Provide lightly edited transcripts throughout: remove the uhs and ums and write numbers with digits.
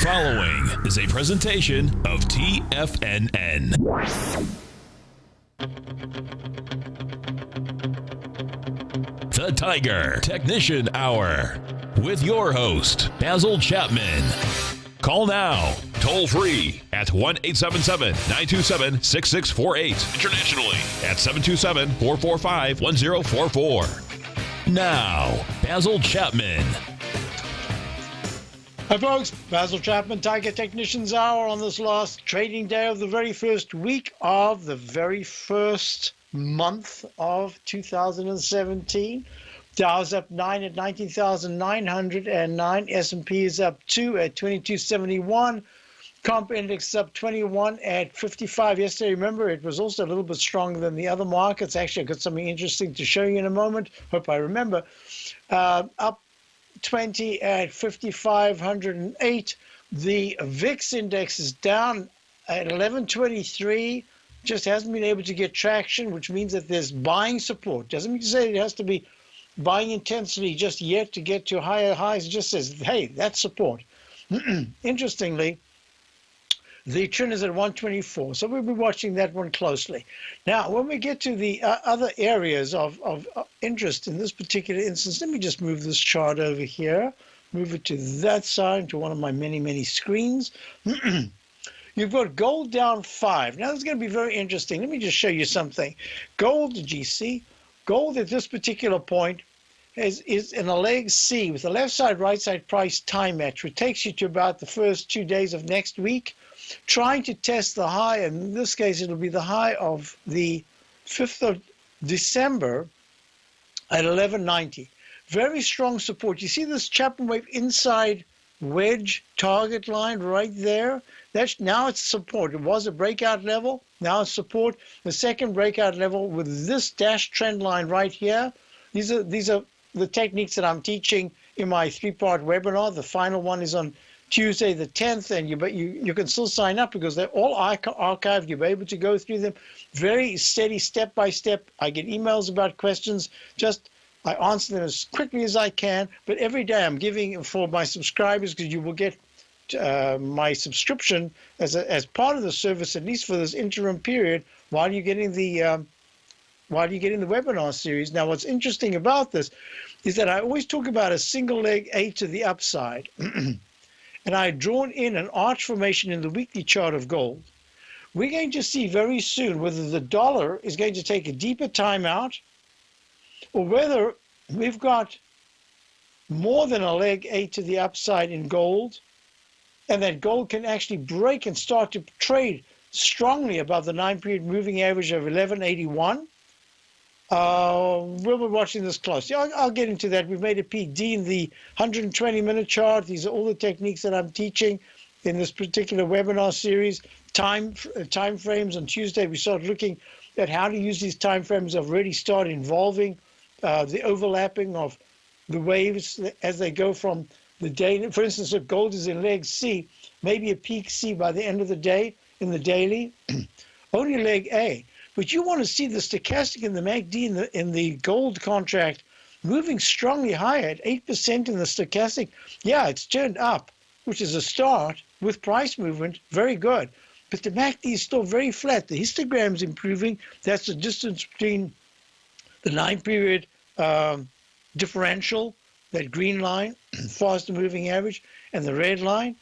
following is a presentation of TFNN. The Tiger Technician Hour with your host, Basil Chapman. Call now, toll free at 1-877-927-6648. Internationally at 727-445-1044. Now, Basil Chapman. Hi folks, Basil Chapman, Tiger Technicians Hour on this last trading day of the very first week of the very first month of 2017. Dow's up 9 at 19,909. S&P is up 2 at 2271. Comp index up 21 at 55. Yesterday, remember, it was also a little bit stronger than the other markets. Actually, I've got something interesting to show you in a moment. Hope I remember. Up 20 at 5,508. The VIX index is down at 1123. Just hasn't been able to get traction, which means that there's buying support. Doesn't mean to say it has to be buying intensity just yet to get to higher highs. It just says, hey, that's support. Interestingly, the trend is at 124, so we'll be watching that one closely. Now, when we get to the other areas of interest in this particular instance, let me just move this chart over here, move it to that side, to one of my many, many screens. You've got gold down 5. Now, this is going to be very interesting. Let me just show you something. Gold, GC, gold at this particular point is in a leg C with the left side, right side price time match, which takes you to about the first 2 days of next week, trying to test the high. In this case, it'll be the high of the 5th of December at 1190. Very strong support. You see this Chapman wave inside wedge target line right there? Now it's support. It was a breakout level. Now it's support. The second breakout level with this dash trend line right here. These are the techniques that I'm teaching in my 3-part webinar. The final one is on Tuesday the 10th, and you can still sign up because they're all archived. You'll be able to go through them very steady, step by step. I get emails about questions. I answer them as quickly as I can, but every day I'm giving for my subscribers, because you will get my subscription as part of the service, at least for this interim period, while you're getting the webinar series. Now, what's interesting about this is that I always talk about a single leg A to the upside. And I had drawn in an arch formation in the weekly chart of gold. We're going to see very soon whether the dollar is going to take a deeper time out, or whether we've got more than a leg A to the upside in gold, and that gold can actually break and start to trade strongly above the 9-period moving average of 1181. We'll be watching this closely. I'll get into that. We've made a peak D in the 120-minute chart. These are all the techniques that I'm teaching in this particular webinar series. Time frames on Tuesday, we started looking at how to use these time frames. I've already started involving the overlapping of the waves as they go from the day. For instance, if gold is in leg C, maybe a peak C by the end of the day in the daily, only leg A. But you want to see the stochastic and the MACD in the gold contract moving strongly higher at 8% in the stochastic. Yeah, it's turned up, which is a start with price movement. Very good. But the MACD is still very flat. The histogram's improving. That's the distance between the 9-period differential, that green line, faster moving average, and the red line.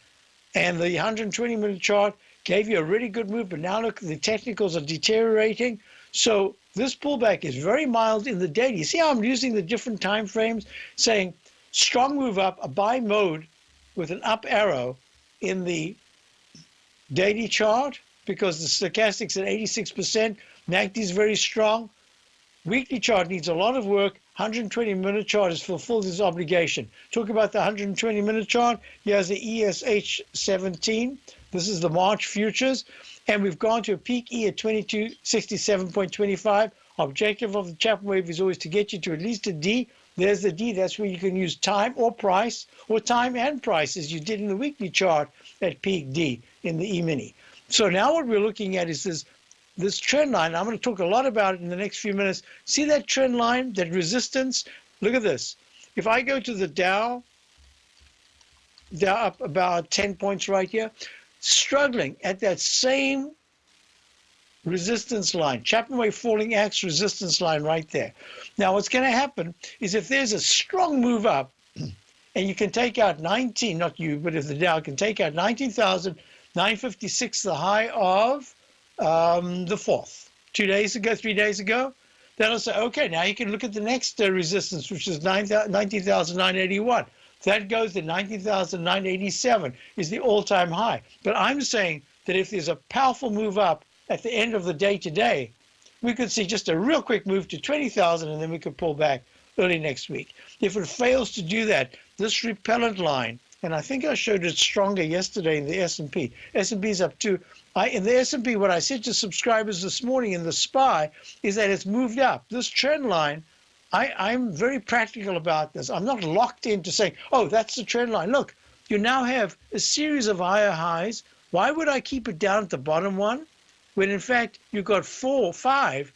And the 120-minute chart gave you a really good move, but now look, the technicals are deteriorating. So this pullback is very mild in the daily. You see how I'm using the different time frames, saying strong move up, a buy mode with an up arrow in the daily chart, because the stochastic's at 86%. MACD is very strong. Weekly chart needs a lot of work. 120-minute chart has fulfilled its obligation. Talk about the 120-minute chart. Here's the ESH 17. This is the March futures, and we've gone to a peak E at 2267.25. Objective of the Chapman wave is always to get you to at least a D. There's the D. That's where you can use time or price, or time and price, as you did in the weekly chart at peak D in the E-mini. So now what we're looking at is this trend line. I'm going to talk a lot about it in the next few minutes. See that trend line, that resistance? Look at this. If I go to the Dow they're up about 10 points right here, struggling at that same resistance line, Chapman Wave falling axe resistance line right there. Now, what's going to happen is if there's a strong move up, and you can take out 19, not you, but if the Dow can take out 19,956, the high of the 4th, 2 days ago, 3 days ago, that'll say, okay, now you can look at the next resistance, which is 19,981. That goes to 19,987 is the all-time high. But I'm saying that if there's a powerful move up at the end of the day today, we could see just a real quick move to 20,000, and then we could pull back early next week. If it fails to do that, this repellent line, and I think I showed it stronger yesterday in the S&P. S&P is up too. In the S&P, what I said to subscribers this morning in the SPY is that it's moved up. This trend line, I'm very practical about this. I'm not locked into saying, oh, that's the trend line. Look, you now have a series of higher highs. Why would I keep it down at the bottom one when, in fact, you've got 4 or 5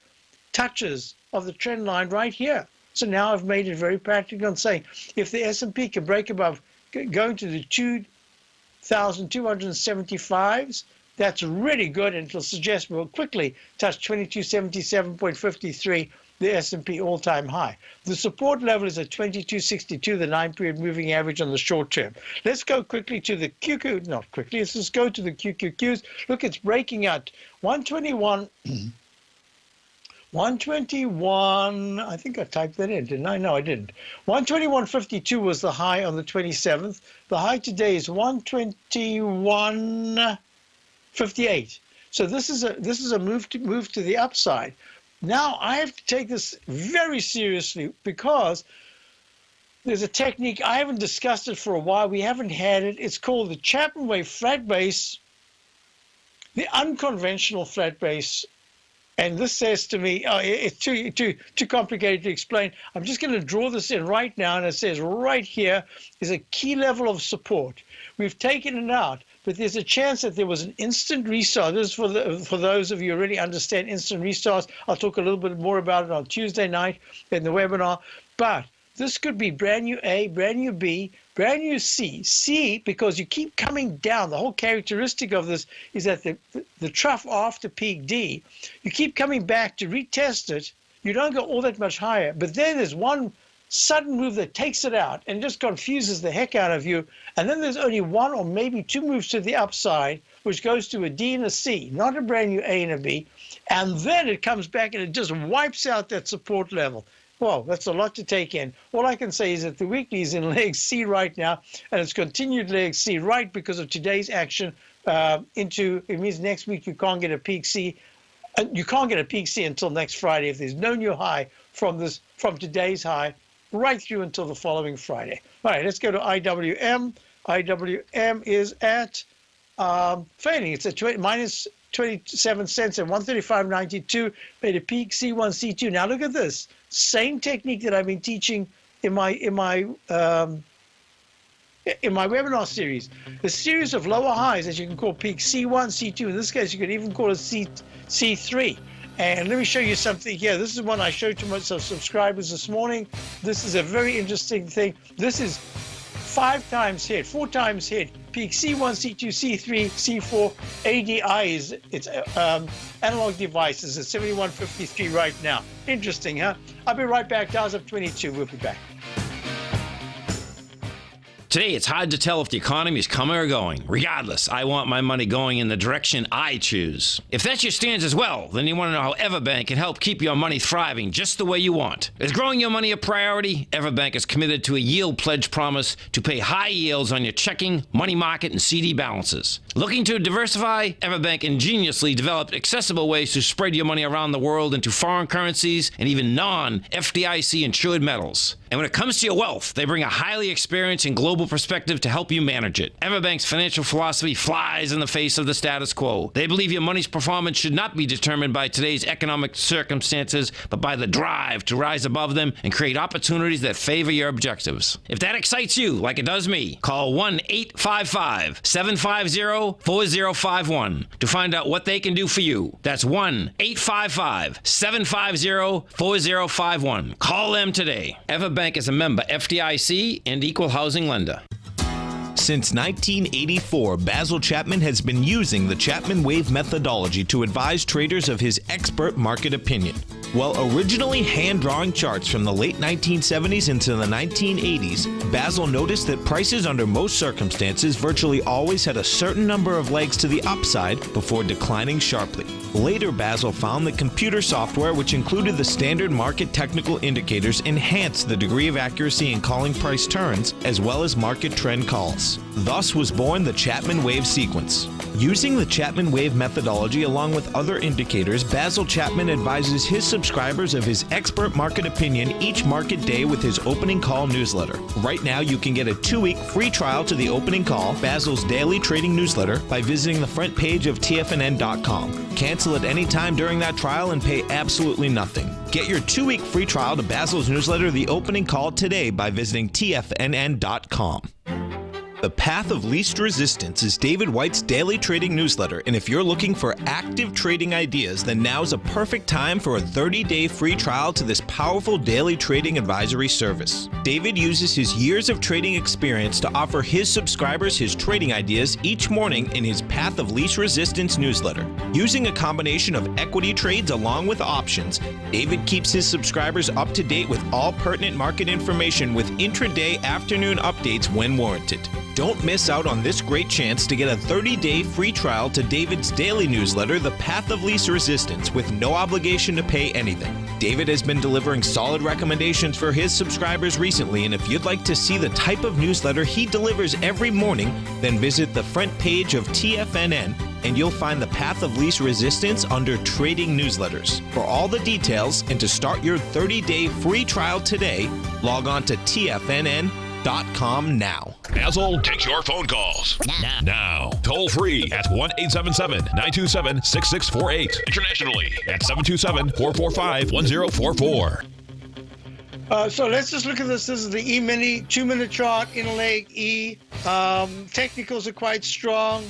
touches of the trend line right here? So now I've made it very practical and saying if the S&P can break above, going to the 2,275s, that's really good, and it'll suggest we'll quickly touch 2277.53, the S&P all-time high. The support level is at 2262, the 9-period moving average on the short term. Let's go quickly to the QQ, not quickly, let's just go to the QQQs. Look, it's breaking out 121. 121, I think I typed that in, didn't I? No, I didn't. 121.52 was the high on the 27th. The high today is 121.58. So this is a move to the upside. Now I have to take this very seriously because there's a technique. I haven't discussed it for a while. We haven't had it. It's called the Chapman Wave flat base, the unconventional flat base. And this says to me, oh, it's too complicated to explain. I'm just going to draw this in right now, and it says right here is a key level of support. We've taken it out, but there's a chance that there was an instant restart. This is for those of you who really understand instant restarts. I'll talk a little bit more about it on Tuesday night in the webinar. But this could be brand new A, brand new B, brand new C. C, because you keep coming down. The whole characteristic of this is that the trough after peak D, you keep coming back to retest it. You don't go all that much higher. But then there's one sudden move that takes it out and just confuses the heck out of you. And then there's only one or maybe 2 moves to the upside, which goes to a D and a C, not a brand new A and a B. And then it comes back and it just wipes out that support level. Well, that's a lot to take in. All I can say is that the weekly is in leg C right now, and it's continued leg C right because of today's action it means next week you can't get a peak C. You can't get a peak C until next Friday if there's no new high from today's high right through until the following Friday. All right, let's go to IWM. IWM is at fading. It's at minus 27 cents at 135.92. Made a peak C1, C2. Now look at this. Same technique that I've been teaching in my webinar series. The series of lower highs that you can call peak C1, C2. In this case, you could even call it C3. And let me show you something here. This is one I showed to my subscribers this morning. This is a very interesting thing. This is 4 times hit, peak C1, C2, C3, C4, ADI is its analog devices at 71.53 right now. Interesting, huh? I'll be right back. Dow's up 22. We'll be back. Today, it's hard to tell if the economy is coming or going. Regardless, I want my money going in the direction I choose. If that's your stance as well, then you want to know how Everbank can help keep your money thriving just the way you want. Is growing your money a priority? Everbank is committed to a yield pledge promise to pay high yields on your checking, money market, and CD balances. Looking to diversify? Everbank ingeniously developed accessible ways to spread your money around the world into foreign currencies and even non-FDIC insured metals. And when it comes to your wealth, they bring a highly experienced and global perspective to help you manage it. Everbank's financial philosophy flies in the face of the status quo. They believe your money's performance should not be determined by today's economic circumstances, but by the drive to rise above them and create opportunities that favor your objectives. If that excites you, like it does me, call 1-855-750-4051 to find out what they can do for you. That's 1-855-750-4051. Call them today. Everbank is a member FDIC and equal housing lender. Since 1984, Basil Chapman has been using the Chapman Wave methodology to advise traders of his expert market opinion. While originally hand-drawing charts from the late 1970s into the 1980s, Basil noticed that prices under most circumstances virtually always had a certain number of legs to the upside before declining sharply. Later, Basil found that computer software, which included the standard market technical indicators, enhanced the degree of accuracy in calling price turns, as well as market trend calls. Thus was born the Chapman Wave sequence. Using the Chapman Wave methodology along with other indicators, Basil Chapman advises his subscribers of his expert market opinion each market day with his opening call newsletter. Right now, you can get a 2-week free trial to the opening call, Basil's daily trading newsletter, by visiting the front page of TFNN.com. Cancel at any time during that trial and pay absolutely nothing. Get your 2-week free trial to Basil's newsletter, The Opening Call, today by visiting TFNN.com. The Path of Least Resistance is David White's daily trading newsletter, and if you're looking for active trading ideas, then now's a perfect time for a 30-day free trial to this powerful daily trading advisory service. David uses his years of trading experience to offer his subscribers his trading ideas each morning in his Path of Least Resistance newsletter. Using a combination of equity trades along with options, David keeps his subscribers up to date with all pertinent market information with intraday afternoon updates when warranted. Don't miss out on this great chance to get a 30-day free trial to David's daily newsletter, The Path of Least Resistance, with no obligation to pay anything. David has been delivering solid recommendations for his subscribers recently, and if you'd like to see the type of newsletter he delivers every morning, then visit the front page of TFNN, and you'll find the Path of Least Resistance under Trading Newsletters. For all the details and to start your 30-day free trial today, log on to TFNN.com now. Basil takes your phone calls. Now. Toll free at 1-877-927-6648. Internationally at 727-445-1044. So let's just look at this. This is the E-mini 2-minute chart, inner leg E. Technicals are quite strong.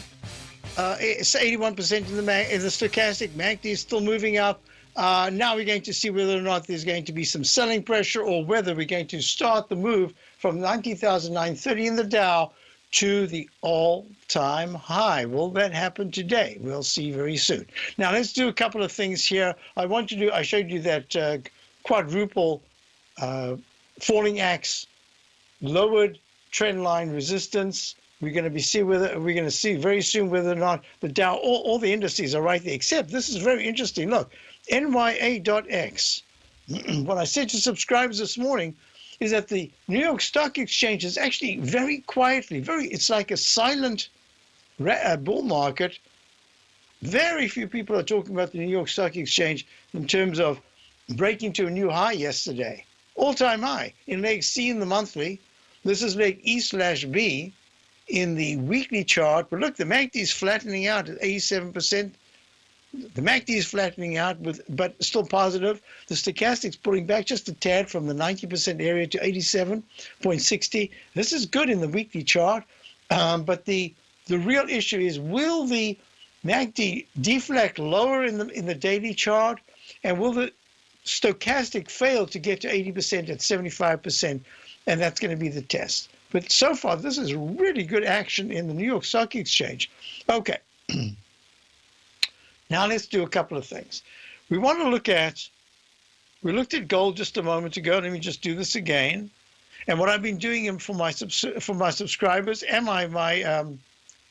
It's 81% in the stochastic. MACD is still moving up. Now we're going to see whether or not there's going to be some selling pressure or whether we're going to start the move from 19,930 in the Dow to the all-time high. Will that happen today? We'll see very soon. Now let's do a couple of things here. I showed you that quadruple falling axe, lowered trend line resistance. We're going to see very soon whether or not the Dow, all the indices are right there, except this is very interesting. Look, NYA.X. What I said to subscribers this morning is that the New York Stock Exchange is actually very quietly, it's like a silent bull market. Very few people are talking about the New York Stock Exchange in terms of breaking to a new high yesterday. All-time high in leg C in the monthly. This is leg E/B in the weekly chart. But look, the MACD is flattening out at 87%. The MACD is flattening out, but still positive. The stochastic's pulling back just a tad from the 90% area to 87.60. This is good in the weekly chart, but the real issue is, will the MACD deflect lower in the daily chart, and will the stochastic fail to get to 80% at 75%? And that's going to be the test. But so far, this is really good action in the New York Stock Exchange. Okay. Now let's do a couple of things. We looked at gold just a moment ago. Let me just do this again. And what I've been doing for my subscribers and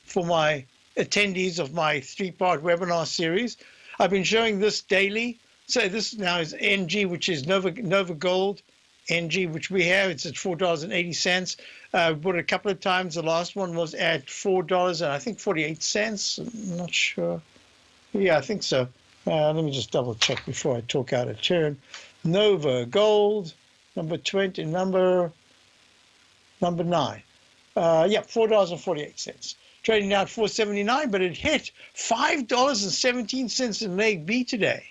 for my attendees of my 3-part webinar series, I've been showing this daily. So this now is NG, which is Nova Gold. NG, which we have, it's at $4.80. Bought it a couple of times. The last one was at $4 and I think 48 cents. I'm not sure. Yeah, I think so. Let me just double check before I talk out of turn. Nova Gold, number 20, number 9. $4.48. Trading now at $4.79, but it hit $5.17 in leg B today.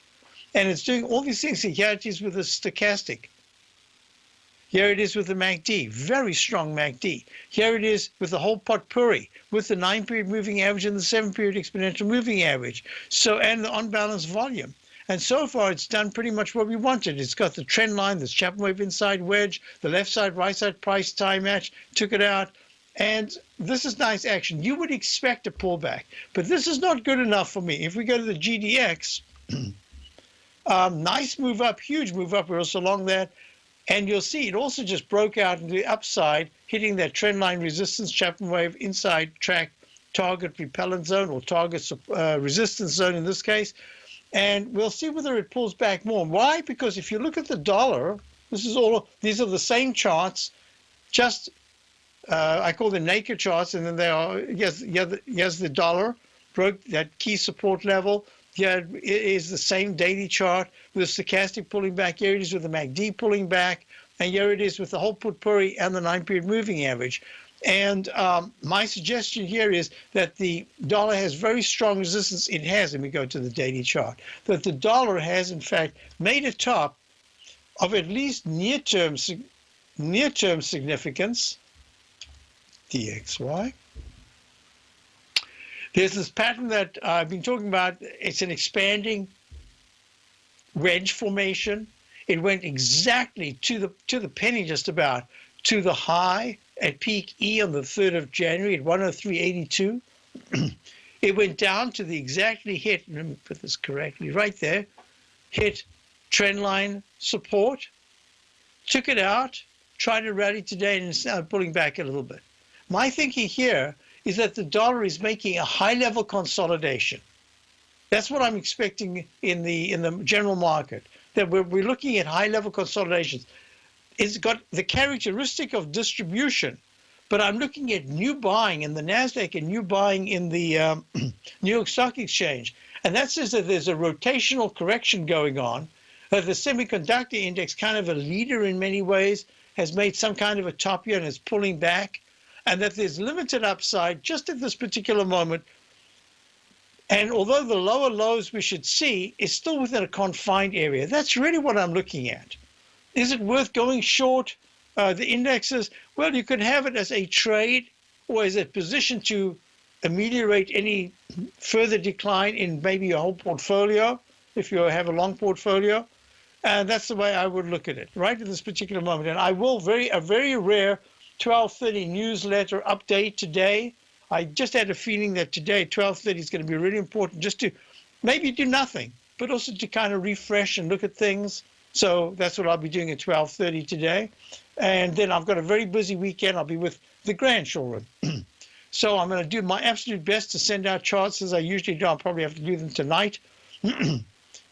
And it's doing all these things. Here it is with the stochastic. Here it is with the MACD, very strong MACD. Here it is with the whole potpourri, with the 9-period moving average and the 7-period exponential moving average. And the unbalanced volume. And so far, it's done pretty much what we wanted. It's got the trend line, this Chapman Wave inside wedge, the left side, right side price tie match, took it out. And this is nice action. You would expect a pullback, but this is not good enough for me. If we go to the GDX, nice move up, huge move up. We're also along that. And you'll see it also just broke out into the upside, hitting that trend line resistance, Chapman wave, inside track, target repellent zone, or target resistance zone in this case. And we'll see whether it pulls back more. Why? Because if you look at the dollar, these are the same charts, just I call them naked charts, and then they are, yes, the dollar broke that key support level. Here is the same daily chart with the stochastic pulling back. Here it is with the MACD pulling back. And here it is with the whole potpourri and the 9-period moving average. And my suggestion here is that the dollar has very strong resistance. It has, and we go to the daily chart, that the dollar has, in fact, made a top of at least near-term significance, DXY. There's this pattern that I've been talking about. It's an expanding wedge formation. It went exactly to the penny, just about, to the high at peak E on the 3rd of January at 103.82. It went down to the exactly hit, let me put this correctly, right there, hit trend line support, took it out, tried to rally today, and it's now pulling back a little bit. My thinking here is that the dollar is making a high-level consolidation. That's what I'm expecting in the general market, that we're looking at high-level consolidations. It's got the characteristic of distribution, but I'm looking at new buying in the NASDAQ and new buying in the New York Stock Exchange. And that says that there's a rotational correction going on, that the semiconductor index, kind of a leader in many ways, has made some kind of a top here and is pulling back, and that there's limited upside just at this particular moment. And although the lower lows we should see is still within a confined area, that's really what I'm looking at. Is it worth going short the indexes? Well, you could have it as a trade or as a position to ameliorate any further decline in maybe your whole portfolio, if you have a long portfolio. And that's the way I would look at it right at this particular moment. And I will a very rare 12:30 newsletter update today. I just had a feeling that today, 12:30, is going to be really important, just to maybe do nothing, but also to kind of refresh and look at things. So that's what I'll be doing at 12:30 today. And then I've got a very busy weekend. I'll be with the grandchildren. So I'm going to do my absolute best to send out charts as I usually do. I'll probably have to do them tonight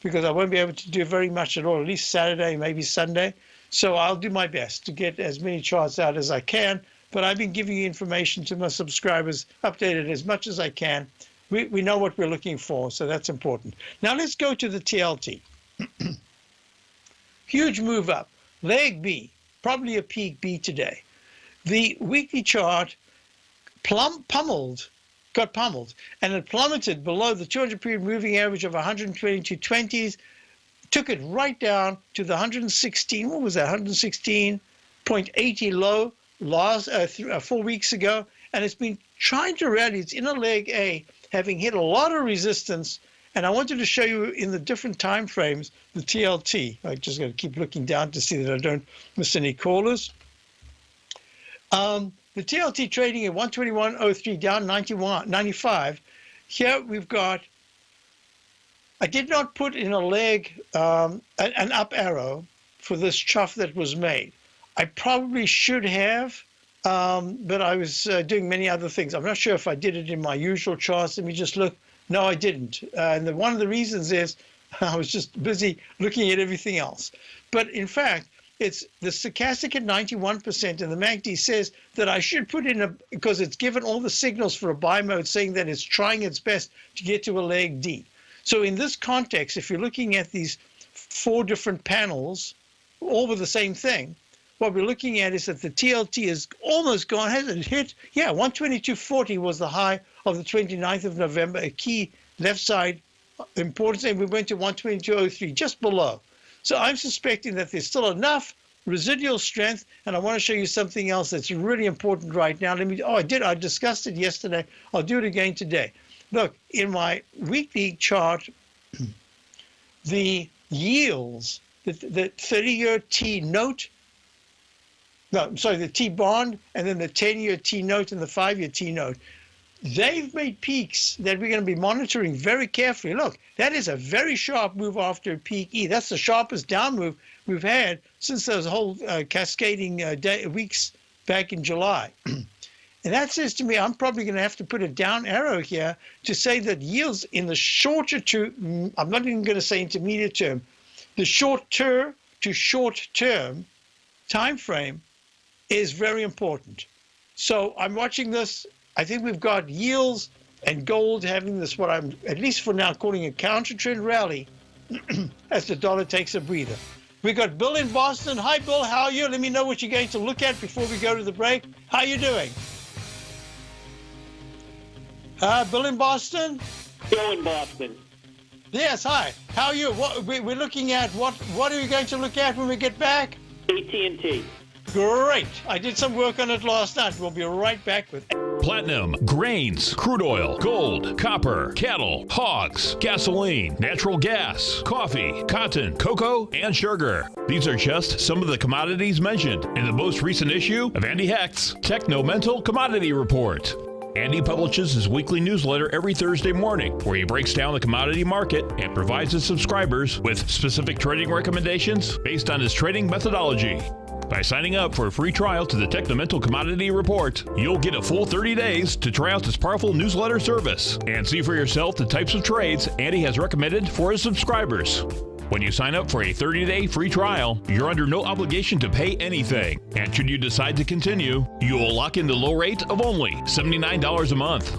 because I won't be able to do very much at all, at least Saturday, maybe Sunday. So I'll do my best to get as many charts out as I can. But I've been giving you information to my subscribers, updated as much as I can. We know what we're looking for, so that's important. Now let's go to the TLT. Huge move up. Leg B, probably a peak B today. The weekly chart got pummeled, and it plummeted below the 200-period moving average of 122.20s, took it right down to the 116, what was that, 116.80 low last 4 weeks ago, and it's been trying to rally. It's in a leg A, having hit a lot of resistance, and I wanted to show you in the different time frames the TLT. I just got to keep looking down to see that I don't miss any callers. The TLT trading at 121.03, down 95. Here we've got, I did not put in a leg an up arrow for this chuff that was made. I probably should have, but I was doing many other things. I'm not sure if I did it in my usual charts. Let me just look. No, I didn't. And one of the reasons is I was just busy looking at everything else. But in fact, it's the stochastic at 91%, and the MACD says that I should put in because it's given all the signals for a buy mode, saying that it's trying its best to get to a leg D. So in this context, if you're looking at these 4 different panels, all with the same thing, what we're looking at is that the TLT is almost gone, hasn't hit. Yeah, 122.40 was the high of the 29th of November, a key left side importance, and we went to 122.03, just below. So I'm suspecting that there's still enough residual strength, and I want to show you something else that's really important right now. I discussed it yesterday. I'll do it again today. Look, in my weekly chart, the yields, the 30-year T note No, sorry, the T-bond, and then the 10-year T-note and the 5-year T-note. They've made peaks that we're going to be monitoring very carefully. Look, that is a very sharp move after a peak E. That's the sharpest down move we've had since those whole cascading weeks back in July. And that says to me, I'm probably going to have to put a down arrow here to say that yields in the shorter to, I'm not even going to say intermediate term, the short-term to short-term time frame is very important. So I'm watching this. I think we've got yields and gold having this, what I'm, at least for now, calling a counter-trend rally as the dollar takes a breather. We got Bill in Boston. Hi, Bill. How are you? Let me know what you're going to look at before we go to the break. How are you doing? Bill in Boston? Bill in Boston. Yes, hi. How are you? We're looking at, what are we going to look at when we get back? AT&T. Great. I did some work on it last night. We'll be right back with Platinum, grains, crude oil, gold, copper, cattle, hogs, gasoline, natural gas, coffee, cotton, cocoa, and sugar. These are just some of the commodities mentioned in the most recent issue of Andy Hecht's Techno-Mental Commodity Report. Andy publishes his weekly newsletter every Thursday morning, where he breaks down the commodity market and provides his subscribers with specific trading recommendations based on his trading methodology. By signing up for a free trial to the Techno-Mental Commodity Report, you'll get a full 30 days to try out this powerful newsletter service and see for yourself the types of trades Andy has recommended for his subscribers. When you sign up for a 30-day free trial, you're under no obligation to pay anything. And should you decide to continue, you will lock in the low rate of only $79 a month.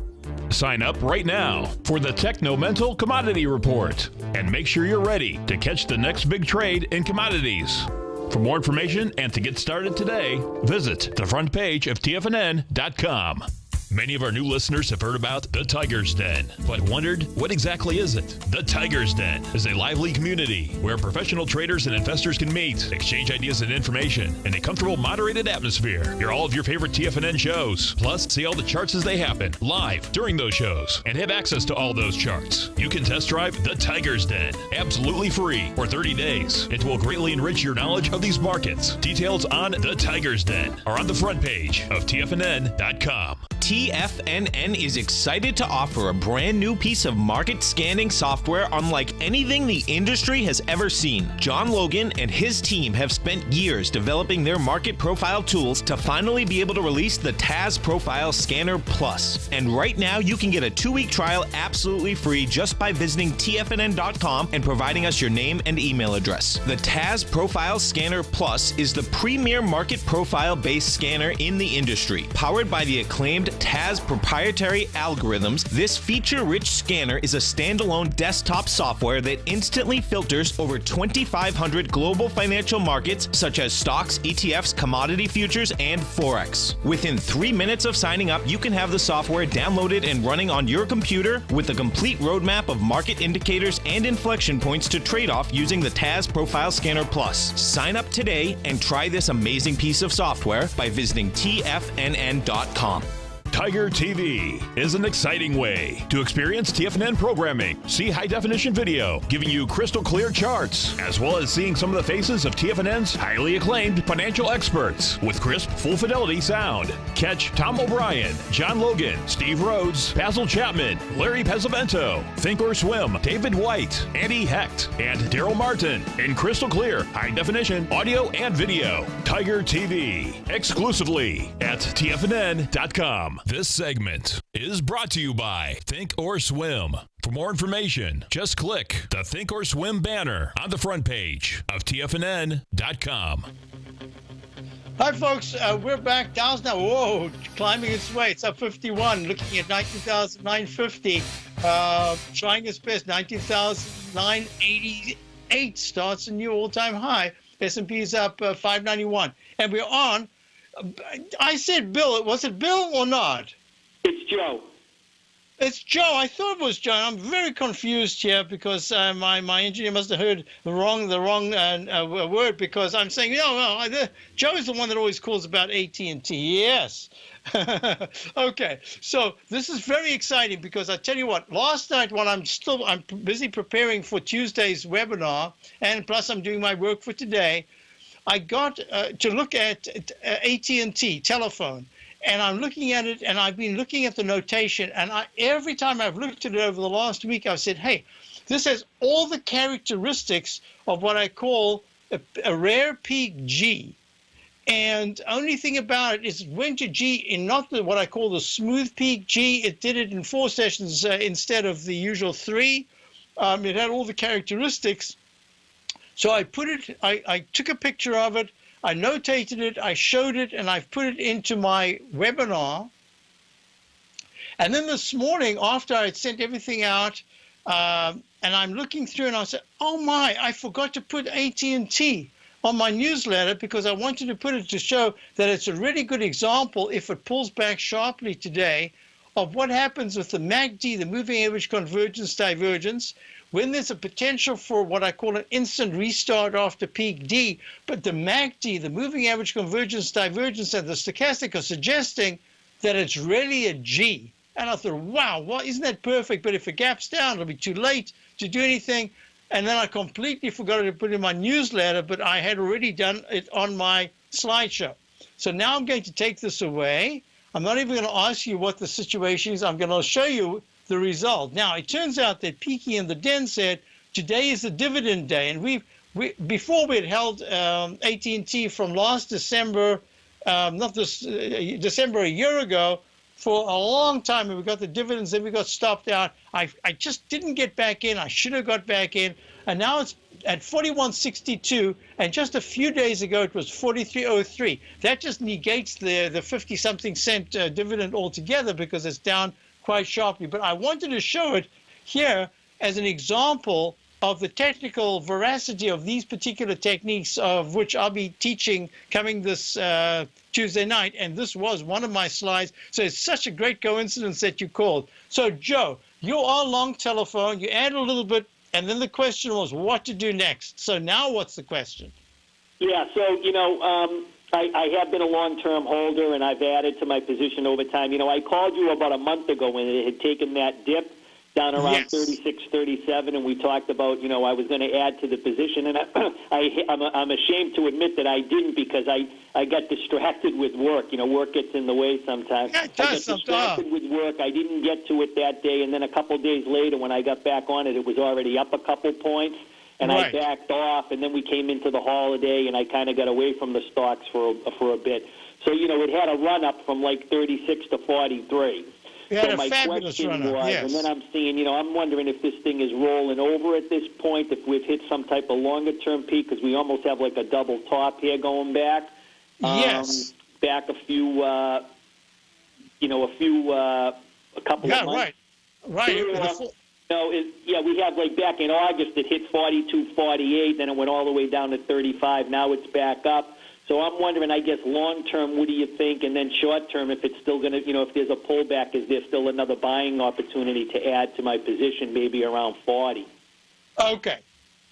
Sign up right now for the Techno-Mental Commodity Report and make sure you're ready to catch the next big trade in commodities. For more information and to get started today, visit the front page of TFNN.com. Many of our new listeners have heard about the Tiger's Den, but wondered, what exactly is it? The Tiger's Den is a lively community where professional traders and investors can meet, exchange ideas and information in a comfortable, moderated atmosphere. Hear all of your favorite TFNN shows, plus see all the charts as they happen live during those shows, and have access to all those charts. You can test drive the Tiger's Den absolutely free for 30 days. It will greatly enrich your knowledge of these markets. Details on the Tiger's Den are on the front page of TFNN.com. TFNN is excited to offer a brand new piece of market scanning software unlike anything the industry has ever seen. John Logan and his team have spent years developing their market profile tools to finally be able to release the TAS Profile Scanner Plus. And right now you can get a 2-week trial absolutely free just by visiting TFNN.com and providing us your name and email address. The TAS Profile Scanner Plus is the premier market profile-based scanner in the industry. Powered by the acclaimed TAS proprietary algorithms, this feature-rich scanner is a standalone desktop software that instantly filters over 2,500 global financial markets such as stocks, ETFs, commodity futures, and Forex. Within 3 minutes of signing up, you can have the software downloaded and running on your computer with a complete roadmap of market indicators and inflection points to trade off using the TAS Profile Scanner Plus. Sign up today and try this amazing piece of software by visiting TFNN.com. Tiger TV is an exciting way to experience TFNN programming. See high-definition video, giving you crystal clear charts, as well as seeing some of the faces of TFNN's highly acclaimed financial experts with crisp, full-fidelity sound. Catch Tom O'Brien, John Logan, Steve Rhodes, Basil Chapman, Larry Pesavento, Think or Swim, David White, Andy Hecht, and Daryl Martin in crystal clear, high-definition audio and video. Tiger TV, exclusively at TFNN.com. This segment is brought to you by Think or Swim. For more information, just click the Think or Swim banner on the front page of TFNN.com. Hi, folks. We're back. Dow's now, whoa, climbing its way. It's up 51, looking at 19,950. Trying its best. 19,988 starts a new all-time high. S&P is up 591. And we're on. I said Bill. Was it Bill or not? It's Joe. It's Joe. I thought it was John. I'm very confused here because my engineer must have heard the wrong word, because I'm saying no. Joe is the one that always calls about AT&T. Yes. Okay. So this is very exciting because I tell you what. Last night, when I'm busy preparing for Tuesday's webinar, and plus I'm doing my work for today, I got to look at AT&T telephone, and I'm looking at it, and I've been looking at the notation, and every time I've looked at it over the last week, I've said, hey, this has all the characteristics of what I call a rare peak G. And only thing about it is it went to G in not what I call the smooth peak G. It did it in 4 sessions instead of the usual 3. It had all the characteristics. So I put it, I took a picture of it, I notated it, I showed it, and I've put it into my webinar. And then this morning, after I had sent everything out, and I'm looking through, and I said, oh my, I forgot to put AT&T on my newsletter because I wanted to put it to show that it's a really good example, if it pulls back sharply today, of what happens with the MACD, the moving average convergence divergence, when there's a potential for what I call an instant restart after peak D. But the MACD, the moving average convergence divergence, and the stochastic are suggesting that it's really a G. And I thought, wow, well, isn't that perfect? But if it gaps down, it'll be too late to do anything. And then I completely forgot to put it in my newsletter, but I had already done it on my slideshow. So now I'm going to take this away. I'm not even going to ask you what the situation is. I'm going to show you the result. Now, it turns out that Peaky and the Den said today is the dividend day. And before we had held AT&T from last December, December a year ago, for a long time, and we got the dividends, then we got stopped out. I just didn't get back in. I should have got back in. And now it's at 41.62, and just a few days ago it was 43.03. That just negates the 50-something cent dividend altogether because it's down quite sharply. But I wanted to show it here as an example of the technical veracity of these particular techniques, of which I'll be teaching coming this Tuesday night. And this was one of my slides. So it's such a great coincidence that you called. So, Joe, you are long telephone. You add a little bit, and then the question was what to do next. So now what's the question? Yeah, so, I have been a long-term holder, and I've added to my position over time. I called you about a month ago when it had taken that dip down around 36, 37, and we talked about, I was going to add to the position, and I'm ashamed to admit that I didn't because I got distracted with work. Work gets in the way sometimes. Yeah, it does I got distracted with work. I didn't get to it that day, and then a couple days later when I got back on it, it was already up a couple points, and I backed off, and then we came into the holiday, and I kind of got away from the stocks for a bit. So, it had a run-up from like 36 to 43. So my question was, and then I'm seeing, I'm wondering if this thing is rolling over at this point, if we've hit some type of longer-term peak, because we almost have like a double top here going back. Yes. Back a couple of months. Right. So, we have like back in August, it hit 42, 48, then it went all the way down to 35. Now it's back up. So I'm wondering, I guess, long-term, what do you think? And then short-term, if it's still going to, if there's a pullback, is there still another buying opportunity to add to my position, maybe around 40? Okay.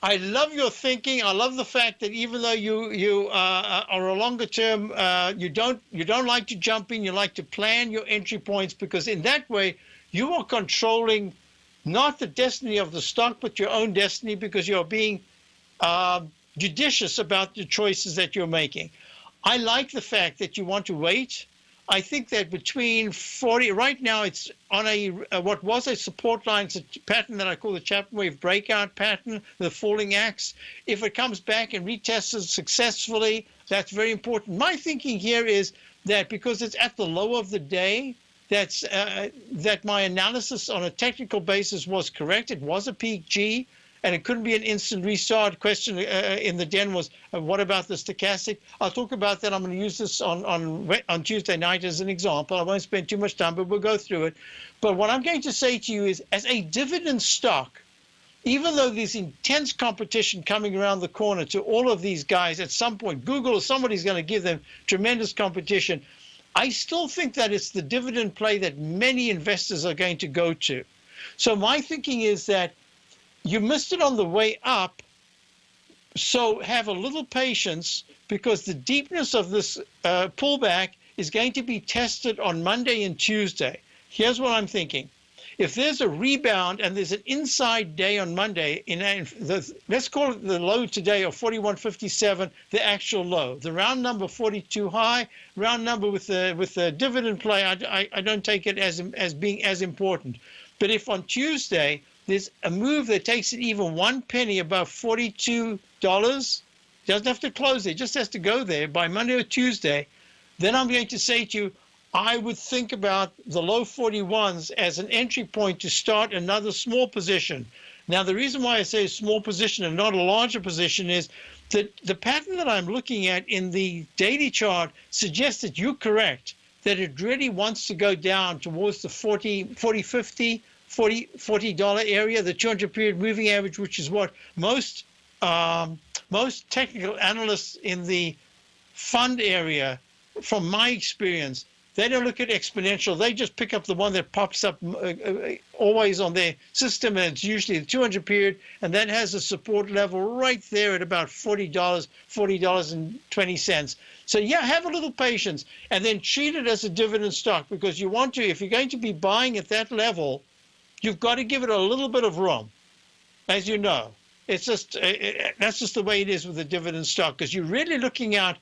I love your thinking. I love the fact that even though you are a longer-term, you don't like to jump in. You like to plan your entry points because in that way, you are controlling not the destiny of the stock, but your own destiny because you're being judicious about the choices that you're making. I like the fact that you want to wait. I think that between 40, right now it's on what was a support line, it's a pattern that I call the Chapman wave breakout pattern, the falling axe. If it comes back and retests it successfully, that's very important. My thinking here is that because it's at the low of the day, that my analysis on a technical basis was correct. It was a peak G. And it couldn't be an instant restart. Question in the den was, what about the stochastic? I'll talk about that. I'm going to use this on Tuesday night as an example. I won't spend too much time, but we'll go through it. But what I'm going to say to you is, as a dividend stock, even though there's intense competition coming around the corner to all of these guys, at some point, Google or somebody's going to give them tremendous competition. I still think that it's the dividend play that many investors are going to go to. So my thinking is that you missed it on the way up, so have a little patience because the deepness of this pullback is going to be tested on Monday and Tuesday. Here's what I'm thinking. if there's a rebound and there's an inside day on Monday, let's call it the low today of 41.57, the actual low. The round number 42 high, round number with the dividend play, I don't take it as being as important. But if on Tuesday there's a move that takes it even 1 penny above $42, doesn't have to close there, just has to go there by Monday or Tuesday, then I'm going to say to you, I would think about the low 41s as an entry point to start another small position. Now, the reason why I say a small position and not a larger position is that the pattern that I'm looking at in the daily chart suggests that you're correct, that it really wants to go down towards the $40 area, the 200-period moving average, which is what most technical analysts in the fund area, from my experience, they don't look at exponential. They just pick up the one that pops up always on their system, and it's usually the 200-period, and that has a support level right there at about $40.20. So, yeah, have a little patience, and then treat it as a dividend stock, because you want to, if you're going to be buying at that level, you've got to give it a little bit of room, as you know. It's just that's just the way it is with the dividend stock, because you're really looking out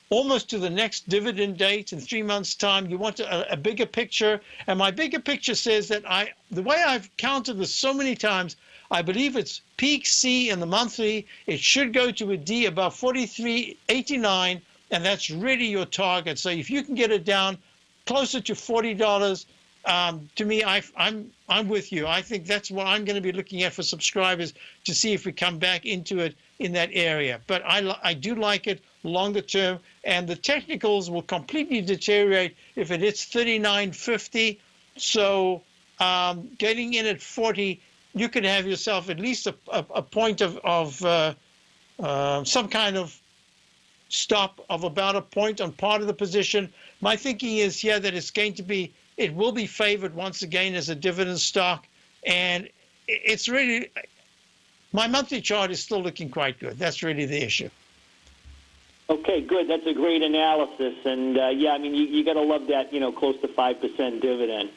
almost to the next dividend date in 3 months' time. You want a bigger picture. And my bigger picture says that the way I've counted this so many times, I believe it's peak C in the monthly. It should go to a D above 43.89, and that's really your target. So if you can get it down closer to $40, to me, I'm with you. I think that's what I'm going to be looking at for subscribers to see if we come back into it in that area. But I do like it longer term, and the technicals will completely deteriorate if it hits 39.50. So getting in at 40, you could have yourself at least a point of some kind of stop of about a point on part of the position. My thinking is here that it will be favored once again as a dividend stock, and it's really, my monthly chart is still looking quite good. That's really the issue. Okay, good. That's a great analysis. And, yeah, I mean, you got to love that, close to 5% dividend.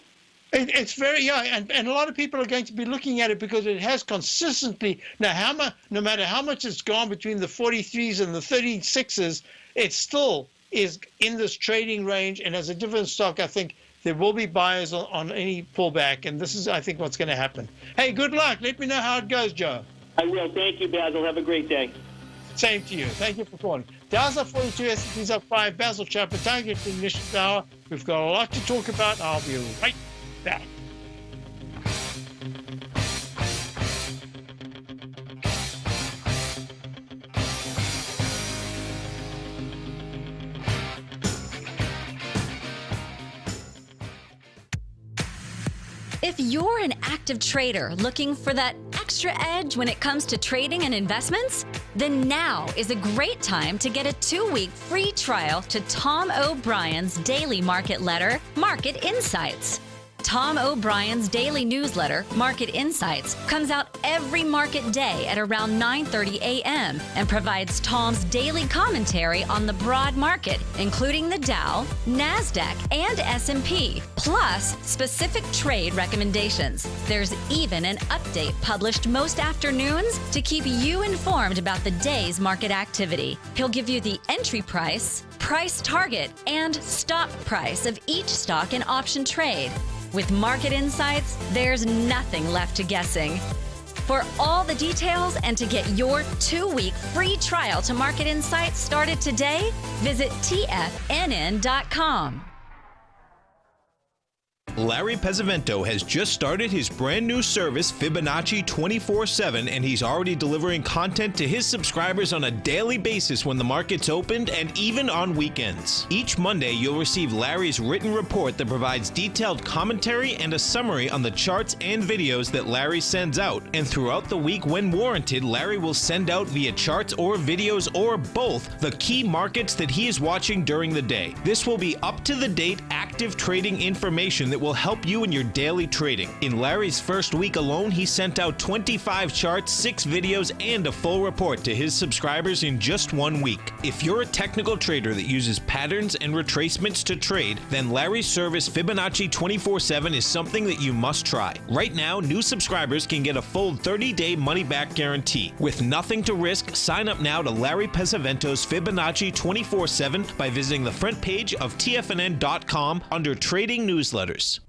It's very, yeah, and a lot of people are going to be looking at it because it has consistently, now, no matter how much it's gone between the 43s and the 36s, it still is in this trading range. And as a dividend stock, I think there will be buyers on any pullback. And this is, I think, what's going to happen. Hey, good luck. Let me know how it goes, Joe. I will. Thank you, Basil. Have a great day. Same to you. Thank you for calling. Dow's up 42, S&P's up 5. Basil Chapman, Target Ignition Hour. We've got a lot to talk about. I'll be right back. If you're an active trader looking for that extra edge when it comes to trading and investments, then now is a great time to get a 2-week free trial to Tom O'Brien's daily market letter, Market Insights. Tom O'Brien's daily newsletter, Market Insights, comes out every market day at around 9:30 a.m. and provides Tom's daily commentary on the broad market, including the Dow, NASDAQ, and S&P, plus specific trade recommendations. There's even an update published most afternoons to keep you informed about the day's market activity. He'll give you the entry price, price target, and stop price of each stock and option trade. With Market Insights, there's nothing left to guessing. For all the details and to get your 2-week free trial to Market Insights started today, visit TFNN.com. Larry Pesavento has just started his brand new service, Fibonacci 24/7, and he's already delivering content to his subscribers on a daily basis when the market's opened and even on weekends. Each Monday, you'll receive Larry's written report that provides detailed commentary and a summary on the charts and videos that Larry sends out. And throughout the week, when warranted, Larry will send out via charts or videos or both the key markets that he is watching during the day. This will be up-to-the-date active trading information that will will help you in your daily trading. In Larry's first week alone, he sent out 25 charts, 6 videos, and a full report to his subscribers in just 1 week. If you're a technical trader that uses patterns and retracements to trade, then Larry's service Fibonacci 24/7 is something that you must try. Right now, new subscribers can get a full 30-day money-back guarantee. With nothing to risk, sign up now to Larry Pesavento's Fibonacci 24/7 by visiting the front page of TFNN.com under Trading Newsletters.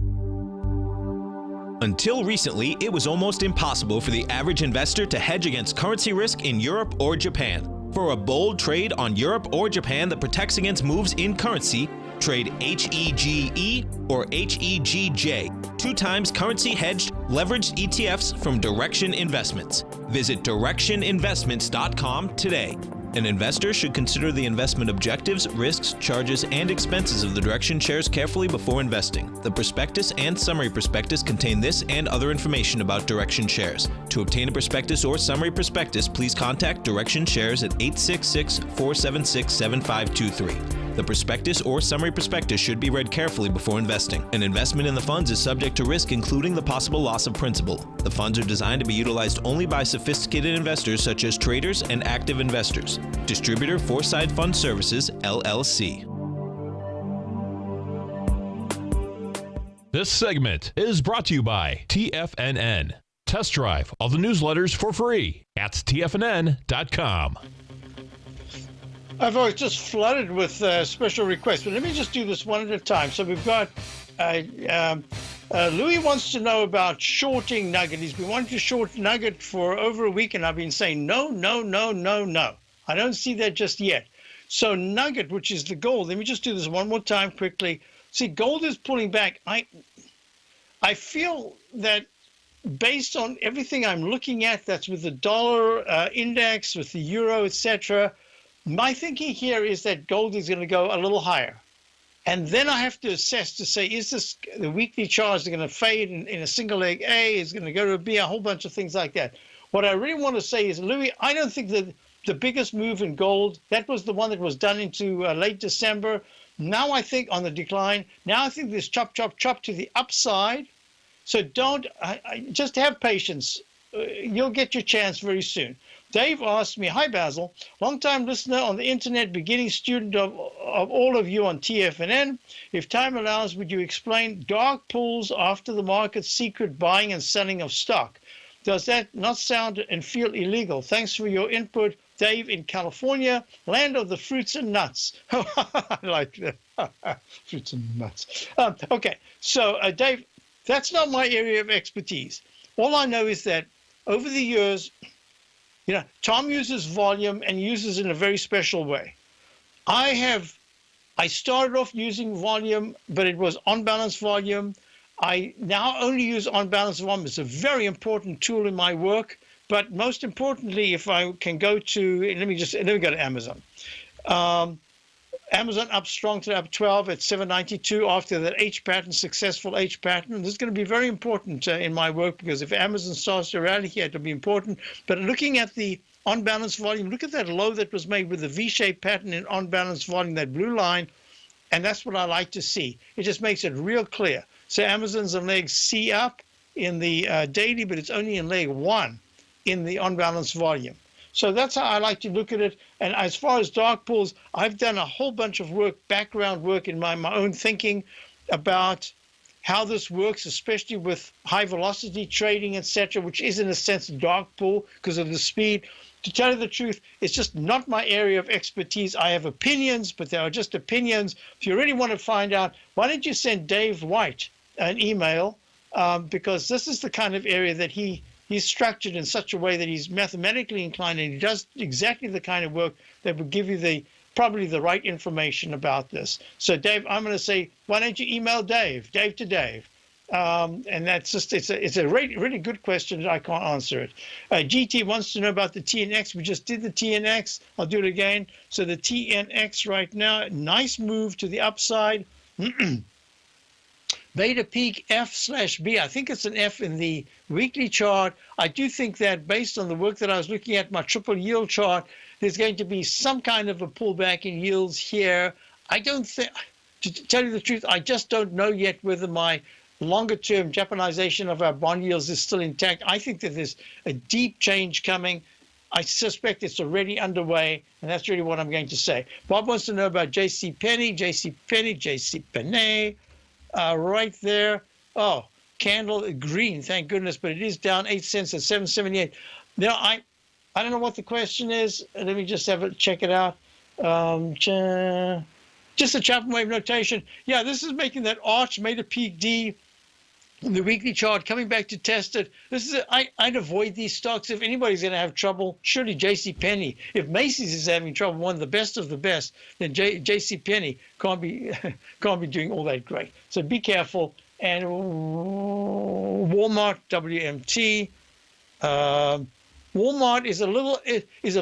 Until recently, it was almost impossible for the average investor to hedge against currency risk in Europe or Japan. For a bold trade on Europe or Japan that protects against moves in currency, trade HEGE or HEGJ, 2 times currency hedged leveraged ETFs from Direction Investments. Visit directioninvestments.com today. An investor should consider the investment objectives, risks, charges, and expenses of the Direction shares carefully before investing. The prospectus and summary prospectus contain this and other information about Direction shares. To obtain a prospectus or summary prospectus, please contact Direction shares at 866-476-7523. The prospectus or summary prospectus should be read carefully before investing. An investment in the funds is subject to risk, including the possible loss of principal. The funds are designed to be utilized only by sophisticated investors such as traders and active investors. Distributor Foreside Fund Services, LLC. This segment is brought to you by TFNN. Test drive all the newsletters for free at TFNN.com. I've always just flooded with special requests, but let me just do this one at a time. So we've got Louis wants to know about shorting Nugget. He's been wanting to short Nugget for over a week, and I've been saying no. I don't see that just yet. So Nugget, which is the gold, let me just do this one more time quickly. See, gold is pulling back. I feel that based on everything I'm looking at, that's with the dollar index, with the euro, etc., my thinking here is that gold is going to go a little higher. And then I have to assess to say, is this the weekly chart is going to fade in a single leg A, is going to go to a B, a whole bunch of things like that. What I really want to say is, Louis, I don't think that the biggest move in gold, that was the one that was done into late December. Now I think on the decline. Now I think there's chop to the upside. So just have patience. You'll get your chance very soon. Dave asked me, hi Basil, long-time listener on the internet, beginning student of all of you on TFNN. If time allows, would you explain dark pools after the market's secret buying and selling of stock? Does that not sound and feel illegal? Thanks for your input, Dave in California, land of the fruits and nuts. I like that. Fruits and nuts. Okay, so Dave, that's not my area of expertise. All I know is that over the years, Tom uses volume and uses it in a very special way. I started off using volume, but it was on-balance volume. I now only use on-balance volume. It's a very important tool in my work. But most importantly, if I can go to, let me go to Amazon. Amazon up strong today, up 12 at 792 after that H pattern, successful H pattern. This is going to be very important in my work, because if Amazon starts to rally here, it'll be important. But looking at the on-balance volume, look at that low that was made with the V-shaped pattern in on-balance volume, that blue line, and that's what I like to see. It just makes it real clear. So Amazon's in leg C up in the daily, but it's only in leg 1 in the on-balance volume. So that's how I like to look at it. And as far as dark pools, I've done a whole bunch of work, background work in my own thinking about how this works, especially with high velocity trading, etc., which is in a sense a dark pool because of the speed. To tell you the truth, it's just not my area of expertise. I have opinions, but they are just opinions. If you really want to find out, why don't you send Dave White an email? Because this is the kind of area that he's structured in such a way that he's mathematically inclined, and he does exactly the kind of work that would give you probably the right information about this. So Dave, I'm going to say, why don't you email Dave to Dave? And that's just, it's a really good question that I can't answer it. GT wants to know about the TNX. We just did the TNX. I'll do it again. So the TNX right now, nice move to the upside. Beta peak F/B. I think it's an F in the weekly chart. I do think that based on the work that I was looking at, my triple yield chart, there's going to be some kind of a pullback in yields here. I don't think, to tell you the truth, I just don't know yet whether my longer-term Japanization of our bond yields is still intact. I think that there's a deep change coming. I suspect it's already underway, and that's really what I'm going to say. Bob wants to know about J.C. Penney, right there. Oh, candle green, thank goodness, but it is down 8 cents at 7.78. Now, I don't know what the question is. Let me just check it out. Just a Chapman wave notation. Yeah, this is making that arch, made a peak D. The weekly chart coming back to test it. I'd avoid these stocks. If anybody's going to have trouble, surely J.C. Penney. If Macy's is having trouble, one of the best of the best, then J.C. Penney can't be doing all that great. So be careful. And Walmart, WMT. Walmart is a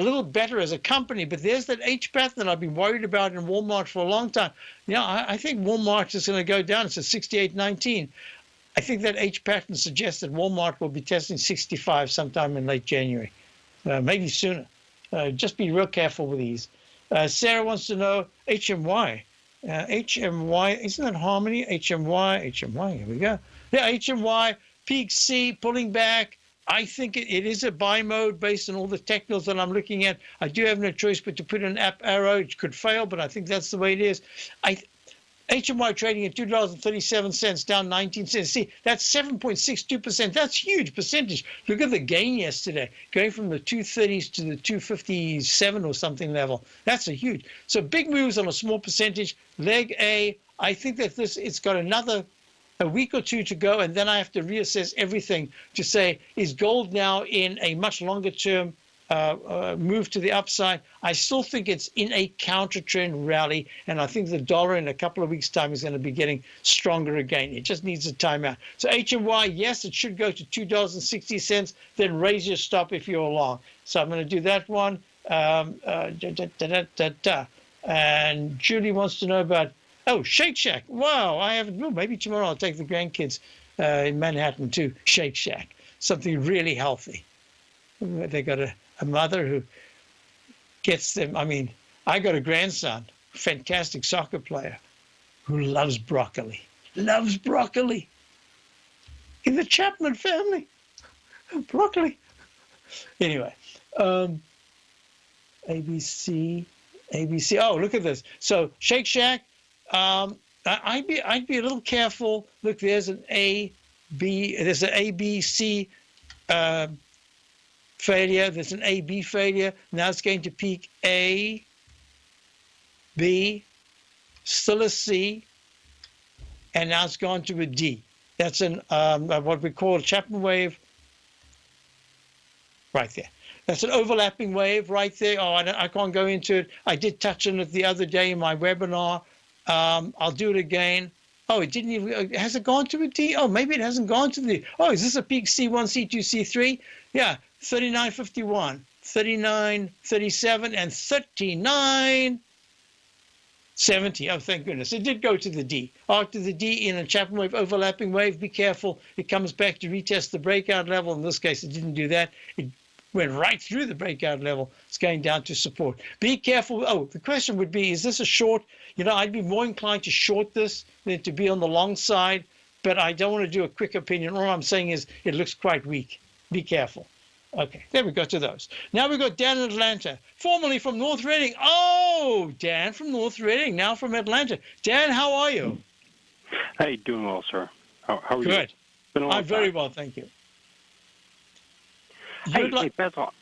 little better as a company, but there's that H pattern that I've been worried about in Walmart for a long time. I think Walmart is going to go down. It's at 68.19. I think that H pattern suggests that Walmart will be testing 65 sometime in late January, maybe sooner. Just be real careful with these. Sarah wants to know HMY. HMY, isn't that Harmony? HMY, here we go. Yeah, HMY, peak C, pulling back. I think it is a buy mode based on all the technicals that I'm looking at. I do have no choice but to put an up arrow. It could fail, but I think that's the way it is. HMY trading at $2.37, down 19 cents. See, that's 7.62%. That's huge percentage. Look at the gain yesterday, going from the 230s to the 257 or something level. That's a huge. So big moves on a small percentage. Leg A, I think that it's got a week or two to go, and then I have to reassess everything to say, is gold now in a much longer term move to the upside? I still think it's in a counter trend rally, and I think the dollar in a couple of weeks' time is going to be getting stronger again. It just needs a timeout. So HMY, yes, it should go to $2.60, then raise your stop if you're long. So I'm going to do that one. And Julie wants to know about Shake Shack. Wow, maybe tomorrow I'll take the grandkids in Manhattan to Shake Shack. Something really healthy. They got a mother who gets them. I mean, I got a grandson, fantastic soccer player, who loves broccoli. Loves broccoli. In the Chapman family. Broccoli. Anyway, ABC. Oh, look at this. So Shake Shack. I'd be a little careful. Look, there's an ABC failure. There's an AB failure. Now it's going to peak A, B, still a C, and now it's gone to a D. That's what we call a Chapman wave right there. That's an overlapping wave right there. Oh, I can't go into it. I did touch on it the other day in my webinar. I'll do it again. Oh, it didn't even, has it gone to a D? Oh, maybe it hasn't gone to the, is this a peak C1, C2, C3? Yeah, 39.51, 39.37, and 39.70. Oh, thank goodness. It did go to the D. After the D in a Chapman wave, overlapping wave, be careful. It comes back to retest the breakout level. In this case, it didn't do that. It went right through the breakout level. It's going down to support. Be careful. Oh, the question would be, is this a short? I'd be more inclined to short this than to be on the long side, but I don't want to do a quick opinion. All I'm saying is it looks quite weak. Be careful. Okay, there we go to those. Now we've got Dan in Atlanta, formerly from North Reading. Oh, Dan from North Reading, now from Atlanta. Dan, how are you? Hey, doing well, sir. How are you? Good. I'm very well, thank you. Hey, Basil,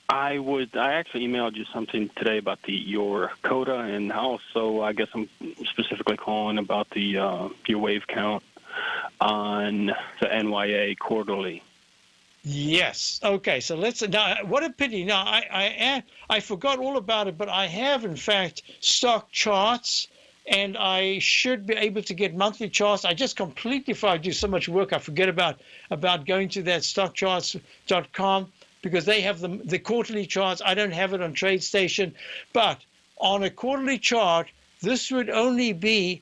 I actually emailed you something today about your coda, and also I guess I'm specifically calling about your wave count on the NYA quarterly. Yes. Okay. So now. What a pity. Now I forgot all about it, but I have in fact stock charts, and I should be able to get monthly charts. I just completely, if I do so much work, I forget about going to that stockcharts.com. because they have the quarterly charts. I don't have it on TradeStation. But on a quarterly chart, this would only be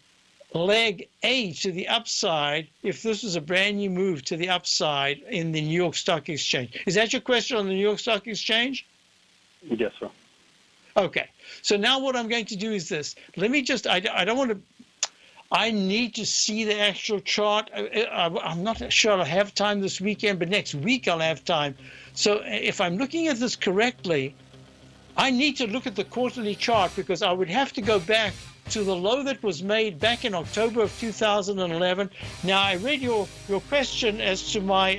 leg A to the upside if this was a brand new move to the upside in the New York Stock Exchange. Is that your question on the New York Stock Exchange? Yes, sir. Okay. So now what I'm going to do is this. Let me just, I don't want to, I need to see the actual chart. I'm not sure I'll have time this weekend, but next week I'll have time. So if I'm looking at this correctly, I need to look at the quarterly chart because I would have to go back to the low that was made back in October of 2011. Now, I read your question as to my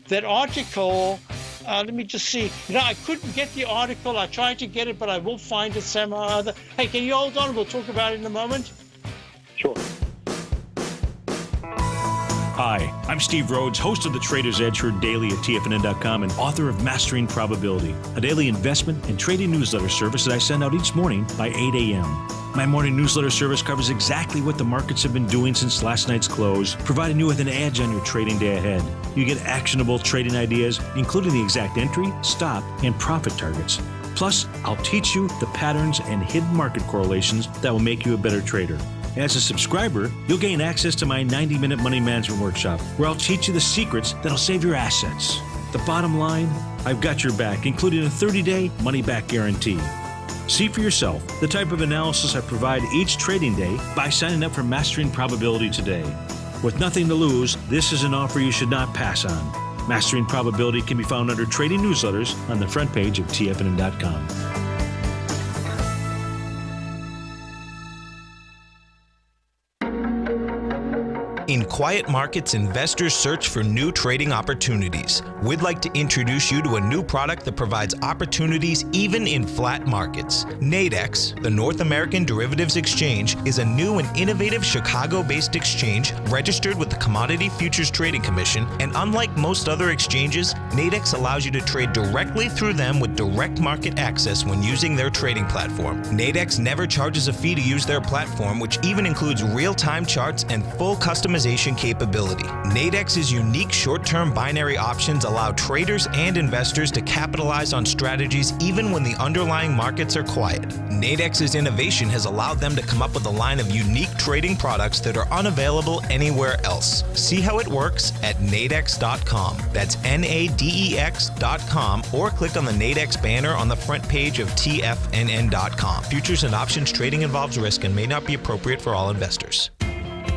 that article. Let me just see. I couldn't get the article. I tried to get it, but I will find it somehow or other. Hey, can you hold on? We'll talk about it in a moment. Sure. Hi, I'm Steve Rhodes, host of the Trader's Edge heard daily at TFNN.com and author of Mastering Probability, a daily investment and trading newsletter service that I send out each morning by 8 a.m. My morning newsletter service covers exactly what the markets have been doing since last night's close, providing you with an edge on your trading day ahead. You get actionable trading ideas, including the exact entry, stop, and profit targets. Plus, I'll teach you the patterns and hidden market correlations that will make you a better trader. As a subscriber, you'll gain access to my 90-minute money management workshop, where I'll teach you the secrets that'll save your assets. The bottom line, I've got your back, including a 30-day money-back guarantee. See for yourself the type of analysis I provide each trading day by signing up for Mastering Probability today. With nothing to lose, this is an offer you should not pass on. Mastering Probability can be found under Trading Newsletters on the front page of TFNN.com. In quiet markets, investors search for new trading opportunities. We'd like to introduce you to a new product that provides opportunities even in flat markets. Nadex, the North American Derivatives Exchange, is a new and innovative Chicago-based exchange registered with the Commodity Futures Trading Commission, and unlike most other exchanges, Nadex allows you to trade directly through them with direct market access when using their trading platform. Nadex never charges a fee to use their platform, which even includes real-time charts and full customization capability. Nadex's unique short-term binary options allow traders and investors to capitalize on strategies even when the underlying markets are quiet. Nadex's innovation has allowed them to come up with a line of unique trading products that are unavailable anywhere else. See how it works at nadex.com. That's NADEX.com, or click on the Nadex banner on the front page of TFNN.com. Futures and options trading involves risk and may not be appropriate for all investors.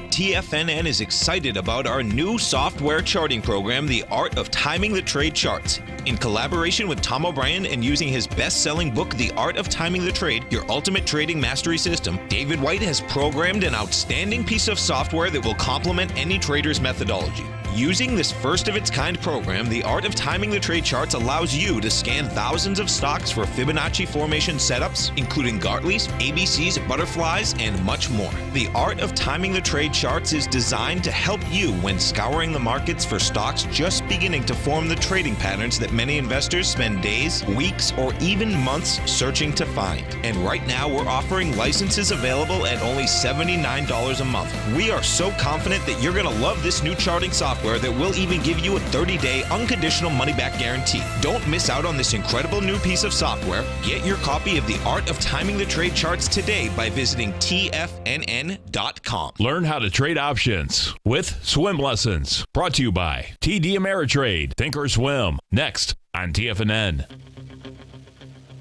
TFNN is excited about our new software charting program, The Art of Timing the Trade Charts. In collaboration with Tom O'Brien and using his best-selling book, The Art of Timing the Trade, Your Ultimate Trading Mastery System, David White has programmed an outstanding piece of software that will complement any trader's methodology. Using this first-of-its-kind program, The Art of Timing the Trade Charts allows you to scan thousands of stocks for Fibonacci formation setups, including Gartley's, ABC's, butterflies, and much more. The Art of Timing the Trade Charts is designed to help you when scouring the markets for stocks just beginning to form the trading patterns that many investors spend days, weeks, or even months searching to find. And right now, we're offering licenses available at only $79 a month. We are so confident that you're going to love this new charting software that will even give you a 30-day unconditional money-back guarantee. Don't miss out on this incredible new piece of software. Get your copy of The Art of Timing the Trade Charts today by visiting TFNN.com. Learn how to trade options with swim lessons. Brought to you by TD Ameritrade. Think or swim. Next on TFNN.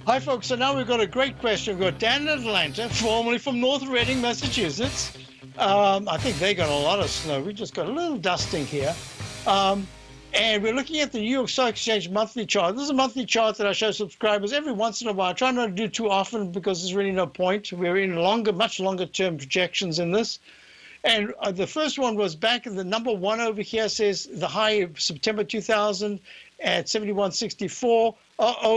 Hi, folks. So now we've got a great question. We've got Dan in Atlanta, formerly from North Reading, Massachusetts. I think they got a lot of snow. We just got a little dusting here. And we're looking at the New York Stock Exchange monthly chart. This is a monthly chart that I show subscribers every once in a while. I try not to do too often because there's really no point. We're in much longer term projections in this. And the first one was back in the number one over here says the high of September 2000 at 71.64.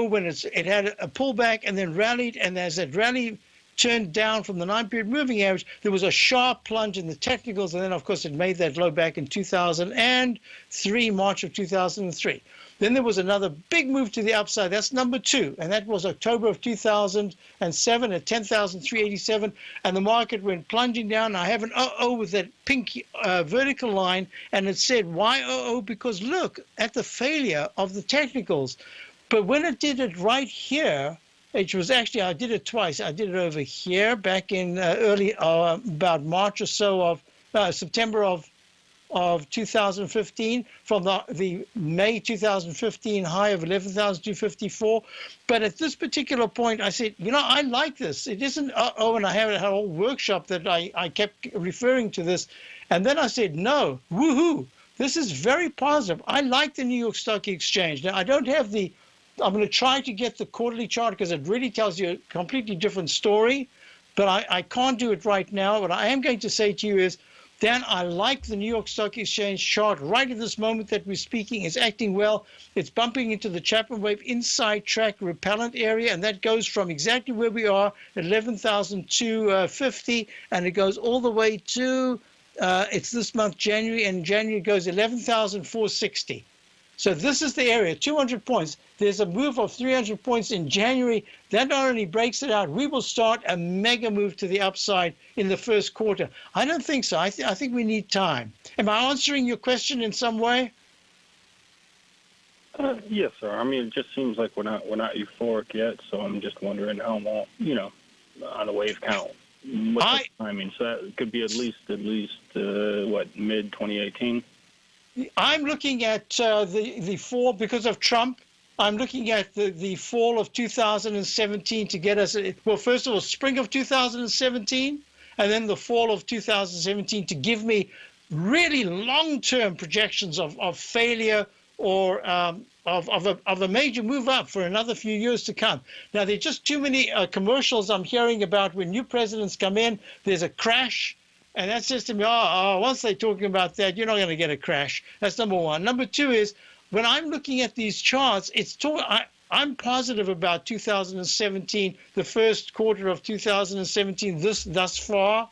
When it had a pullback and then rallied. And as that rally turned down from the 9-period moving average, there was a sharp plunge in the technicals, and then, of course, it made that low back in 2003, March of 2003. Then there was another big move to the upside. That's number two, and that was October of 2007 at 10,387, and the market went plunging down. I have an with that pink vertical line, and it said, why Because look at the failure of the technicals. But when it did it right here, it was actually, I did it twice. I did it over here back in early, about March or so of September of of 2015 from the May 2015 high of 11,254. But at this particular point, I said, I like this. It isn't, and I had a whole workshop that I kept referring to this. And then I said, no, woohoo, this is very positive. I like the New York Stock Exchange. Now, I don't have I'm going to try to get the quarterly chart because it really tells you a completely different story. But I can't do it right now. What I am going to say to you is, Dan, I like the New York Stock Exchange chart right at this moment that we're speaking. It's acting well. It's bumping into the Chapman Wave inside track repellent area, and that goes from exactly where we are, 11,250, and it goes all the way to, it's this month, January, and January goes 11,460. So this is the area, 200 points. There's a move of 300 points in January. That not only breaks it out, we will start a mega move to the upside in the first quarter. I don't think so. I think we need time. Am I answering your question in some way? Yes, sir. I mean, it just seems like we're not euphoric yet, so I'm just wondering how long, on the wave count. What's the timing? So that could be at least mid 2018. I'm looking at the fall because of Trump. I'm looking at the fall of 2017 to get us, well, first of all, spring of 2017, and then the fall of 2017 to give me really long-term projections of failure or of a major move up for another few years to come. Now, there are just too many commercials I'm hearing about when new presidents come in, there's a crash. And that says to me, once they're talking about that, you're not going to get a crash. That's number one. Number two is, when I'm looking at these charts, I'm positive about 2017, the first quarter of 2017 thus far.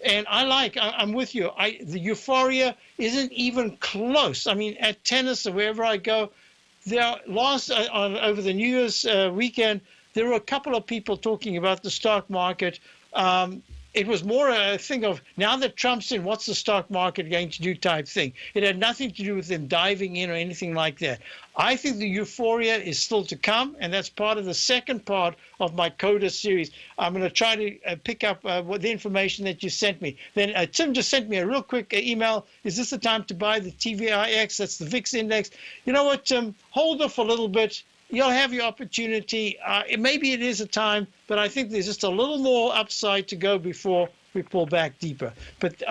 And I'm with you. The euphoria isn't even close. I mean, at tennis or wherever I go, over the New Year's weekend, there were a couple of people talking about the stock market. It was more a thing of, now that Trump's in, what's the stock market going to do type thing. It had nothing to do with them diving in or anything like that. I think the euphoria is still to come, and that's part of the second part of my CODA series. I'm going to try to pick up the information that you sent me. Then Tim just sent me a real quick email. Is this the time to buy the TVIX? That's the VIX index. You know what, Tim? Hold off a little bit. You'll have your opportunity. Maybe it is a time, but I think there's just a little more upside to go before we pull back deeper. But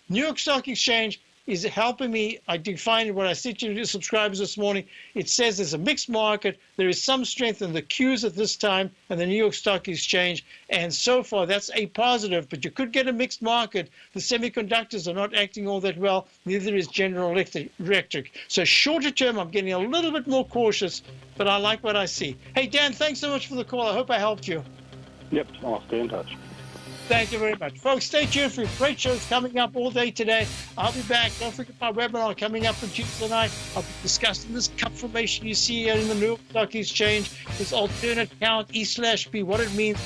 New York Stock Exchange is helping me. I defined what I said to your subscribers this morning. It says there's a mixed market. There is some strength in the Qs at this time and the New York Stock Exchange. And so far, that's a positive. But you could get a mixed market. The semiconductors are not acting all that well. Neither is General Electric. So shorter term, I'm getting a little bit more cautious, but I like what I see. Hey, Dan, thanks so much for the call. I hope I helped you. Yep, I'll stay in touch. Thank you very much. Folks, stay tuned for great shows coming up all day today. I'll be back. Don't forget my webinar coming up on Tuesday night. I'll be discussing this cup formation you see here in the New York Stock Exchange, this alternate count, E/B, what it means.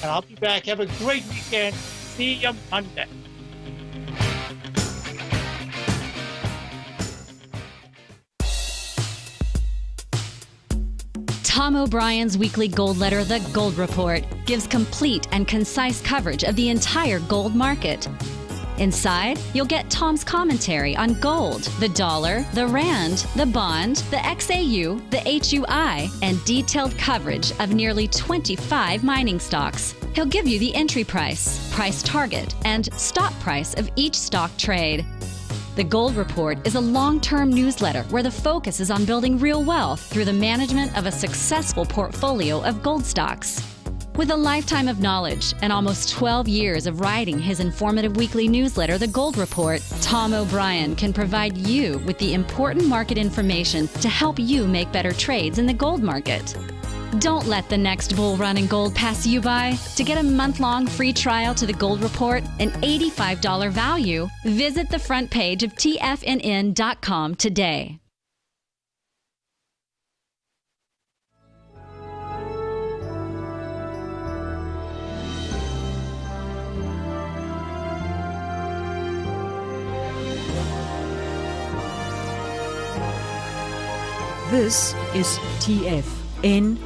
And I'll be back. Have a great weekend. See you Monday. Tom O'Brien's weekly gold letter, The Gold Report, gives complete and concise coverage of the entire gold market. Inside, you'll get Tom's commentary on gold, the dollar, the rand, the bond, the XAU, the HUI, and detailed coverage of nearly 25 mining stocks. He'll give you the entry price, price target, and stop price of each stock trade. The Gold Report is a long-term newsletter where the focus is on building real wealth through the management of a successful portfolio of gold stocks. With a lifetime of knowledge and almost 12 years of writing his informative weekly newsletter, The Gold Report, Tom O'Brien can provide you with the important market information to help you make better trades in the gold market. Don't let the next bull run in gold pass you by. To get a month-long free trial to the Gold Report, an $85 value, visit the front page of TFNN.com today. This is TFNN.